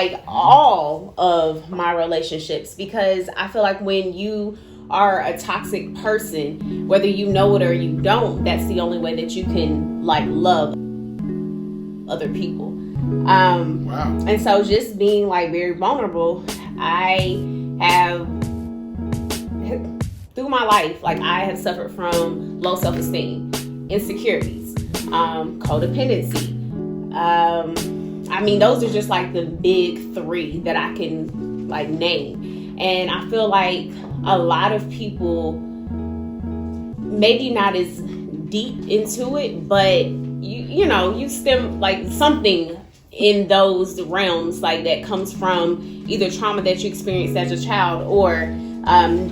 like all of my relationships, because I feel like when you are a toxic person, whether you know it or you don't, that's the only way that you can like love other people. Wow. And so just being like very vulnerable, I have through my life, like I have suffered from low self-esteem, insecurities, codependency. I mean, those are just like the big three that I can like name. And I feel like a lot of people maybe not as deep into it, but you stem like something in those realms like that comes from either trauma that you experienced as a child or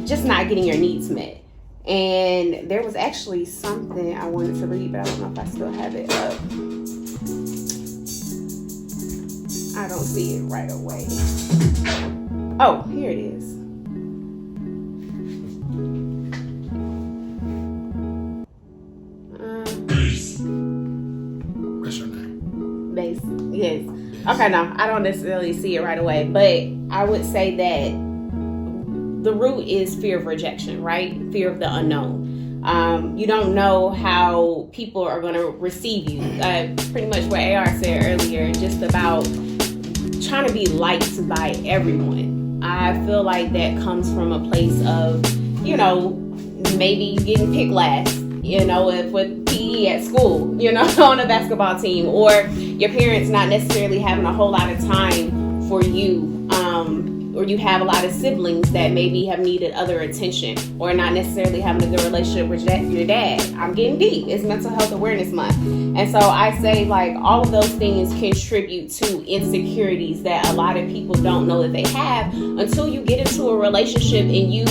just not getting your needs met. And there was actually something I wanted to read, but I don't know if I still have it up. I don't see it right away. Oh, here it is. What's your name? Base. Yes. Okay, no, I don't necessarily see it right away, but I would say that the root is fear of rejection, right? Fear of the unknown. You don't know how people are going to receive you. Pretty much what AR said earlier, just about trying to be liked by everyone. I feel like that comes from a place of, maybe you getting picked last, if with PE at school, on a basketball team, or your parents not necessarily having a whole lot of time for you, or you have a lot of siblings that maybe have needed other attention, or not necessarily having a good relationship with your dad. I'm getting deep. It's Mental Health Awareness Month. And so I say like all of those things contribute to insecurities that a lot of people don't know that they have until you get into a relationship and you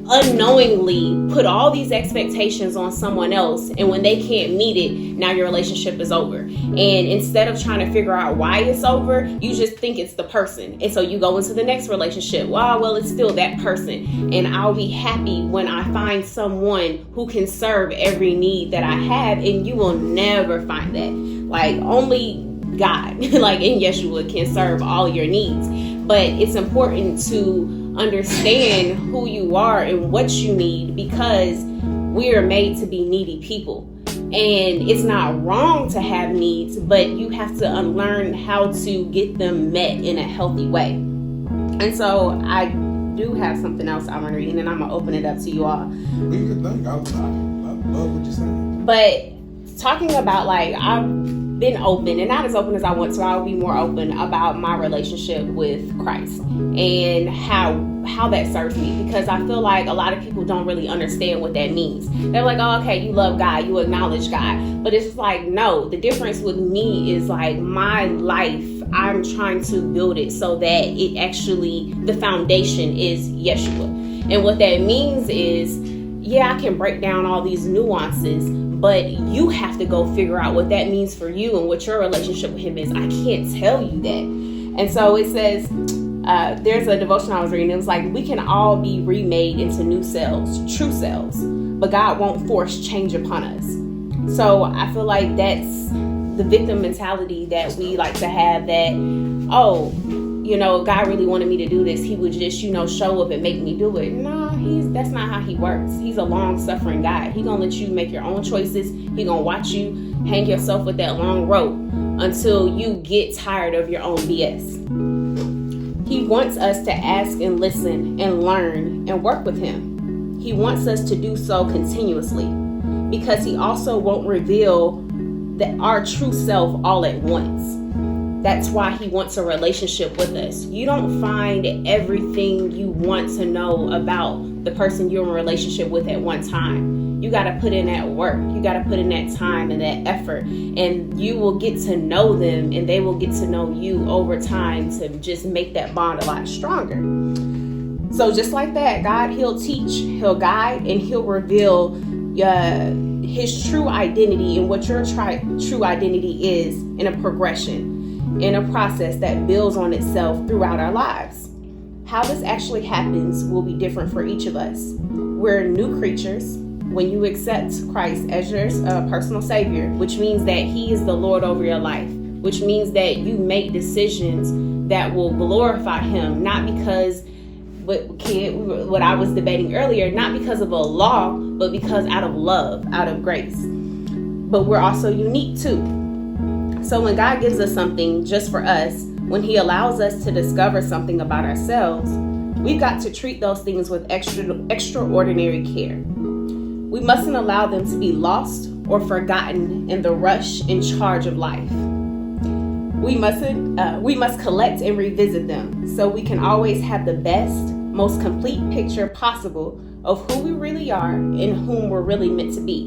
unknowingly put all these expectations on someone else, and when they can't meet it, now your relationship is over. And instead of trying to figure out why it's over, you just think it's the person, and so you go into the next relationship. Well, it's still that person, and I'll be happy when I find someone who can serve every need that I have. And you will never find that. Like only God, like in Yeshua, can serve all your needs. But it's important to understand who you are and what you need, because we are made to be needy people. And it's not wrong to have needs, but you have to unlearn how to get them met in a healthy way. And so I do have something else I want to read, and then I'm going to open it up to you all. I love what you're saying. But talking about like, I've been open, and not as open as I want to. I'll be more open about my relationship with Christ and how that serves me, because I feel like a lot of people don't really understand what that means. They're like, oh, okay, you love God, you acknowledge God, but it's like, no, the difference with me is like my life, I'm trying to build it so that it actually, the foundation is Yeshua. And what that means is, yeah, I can break down all these nuances, but you have to go figure out what that means for you and what your relationship with him is. I can't tell you that. And so it says, there's a devotion I was reading. It was like, we can all be remade into new selves, true selves, but God won't force change upon us. So I feel like that's the victim mentality that we like to have, that, oh, God really wanted me to do this. He would just, show up and make me do it. No, that's not how he works. He's a long-suffering God. He gonna let you make your own choices. He gonna watch you hang yourself with that long rope until you get tired of your own BS. He wants us to ask and listen and learn and work with him. He wants us to do so continuously, because he also won't reveal our true self all at once. That's why he wants a relationship with us. You don't find everything you want to know about the person you're in a relationship with at one time. You got to put in that work. You got to put in that time and that effort, and you will get to know them, and they will get to know you over time to just make that bond a lot stronger. So just like that, God, he'll teach, he'll guide, and he'll reveal his true identity and what your true identity is in a progression, in a process that builds on itself throughout our lives. How this actually happens will be different for each of us. We're new creatures when you accept Christ as your personal savior, which means that he is the Lord over your life, which means that you make decisions that will glorify him, not because what I was debating earlier, not because of a law, but because out of love, out of grace. But we're also unique too. So when God gives us something just for us, when he allows us to discover something about ourselves, we've got to treat those things with extraordinary care. We mustn't allow them to be lost or forgotten in the rush and charge of life. We must collect and revisit them so we can always have the best, most complete picture possible of who we really are and whom we're really meant to be.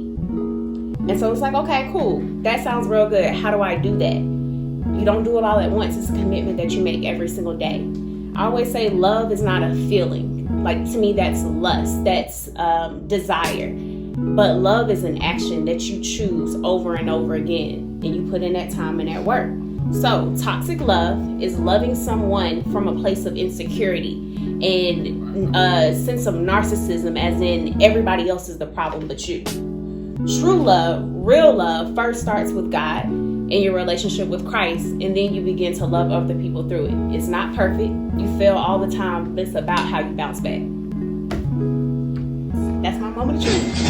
And so it's like, okay, cool. That sounds real good. How do I do that? You don't do it all at once. It's a commitment that you make every single day. I always say love is not a feeling. Like, to me, that's lust. That's desire. But love is an action that you choose over and over again. And you put in that time and that work. So toxic love is loving someone from a place of insecurity and a sense of narcissism, as in everybody else is the problem but you. True love, real love, first starts with God and your relationship with Christ, and then you begin to love other people through it. It's not perfect. You fail all the time, but it's about how you bounce back. That's my moment of truth.